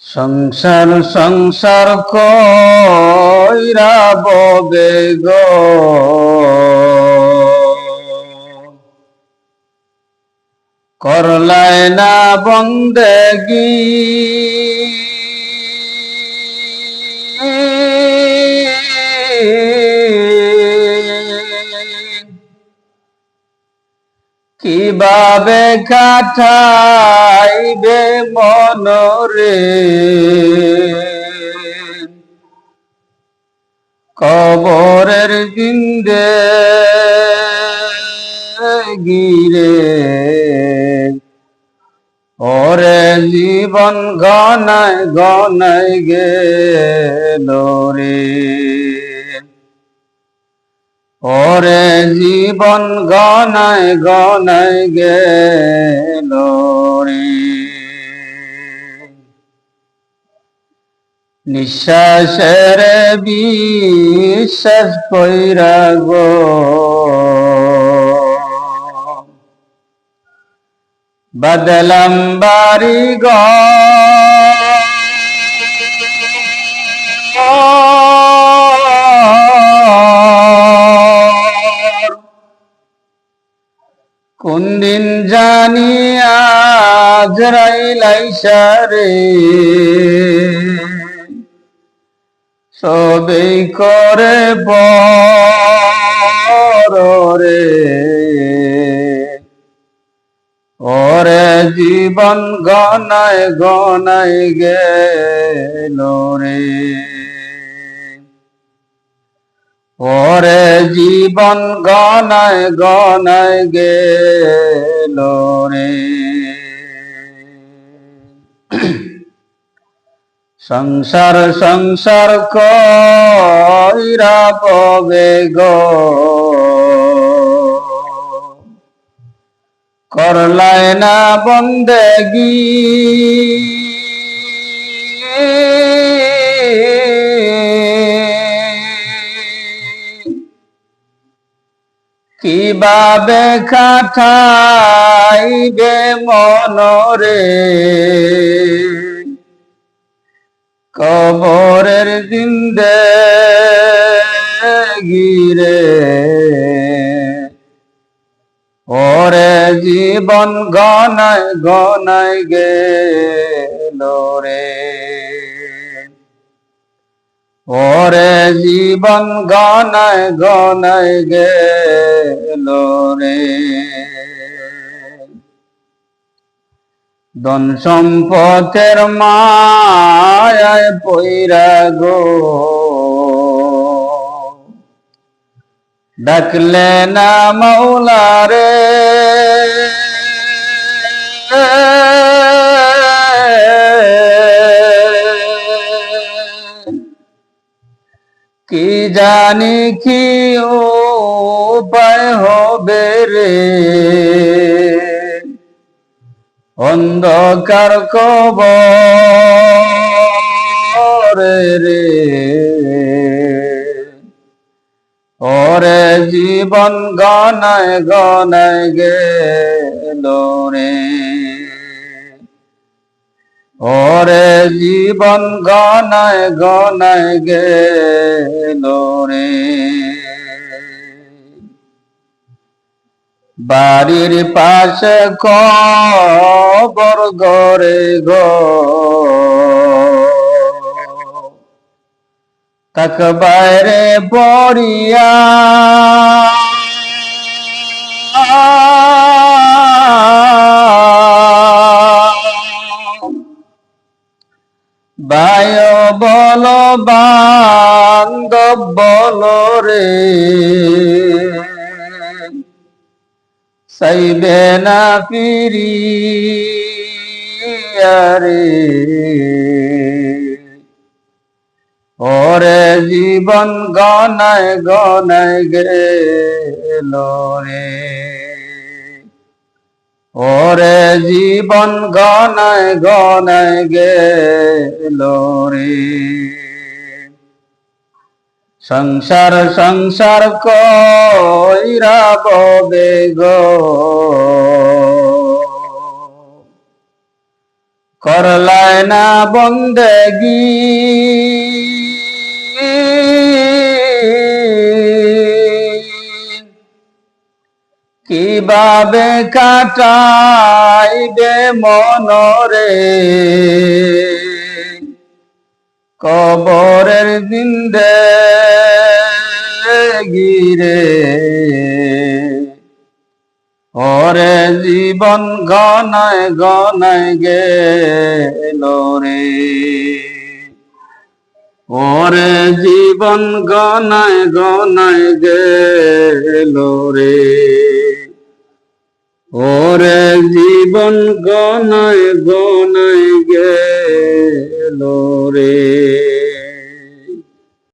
সংসার সংসার কইরা ববে গো, করলাই না বন্দেগি, কিভাবে কাটাইবে মনরে, কবরের জিন্দেগিরে, ওরে জীবন গনায় গনায় গেল রে, ওরে জীবন গনায় গনায় গেল রে। নিঃশ্বাসের বিশ্বাস কইরা গো, বদলাম বাড়ি ঘর, কোন দিন জানি আজরাইল আইসা রে, সবেই করে পরে, ওরে জীবন গনায় গনায় গেল রে, ওরে জীবন গনায় গনায় গেল রে। সংসার সংসার কইরা ববে গো, করলাই না বন্দেগি, কিভাবে কাটাইবে মনরে, কবরের জিন্দেগিরে, ওরে জীবন গনায় গনায় গেল রে, ওরে জীবন গনায় গনায় গেল রে। ধন সম্পদের মায়ায় পইরা গো, ডাকলে না মৌলারে, কি জানি কি উপায় হবে রে, অন্ধকার কবরে রে, ওরে জীবন গনায় গনায় গেল রে, ওরে জীবন গনায় গনায় গেল রে। বাড়ির পাশে কবর গরে গো, তাক বাইরে পড়িয়া, বায় বল বান্ধব বল রে, চাইবে না ফিরিয়া রে, ওরে জীবন গনায় গনায় গেল রে, ওরে জীবন গনায় গনায় গেল রে। সংসার সংসার কইরা ববে গো করলায় না বন্দেগি কিভাবে কাটাইবে মনরে কবরের জিন্দেগিরে ওরে জীবন গনায় গনায় গেল রে ওরে জীবন গনায় গনায় গেল রে ওরে জীবন গনায় গনায় গেল রে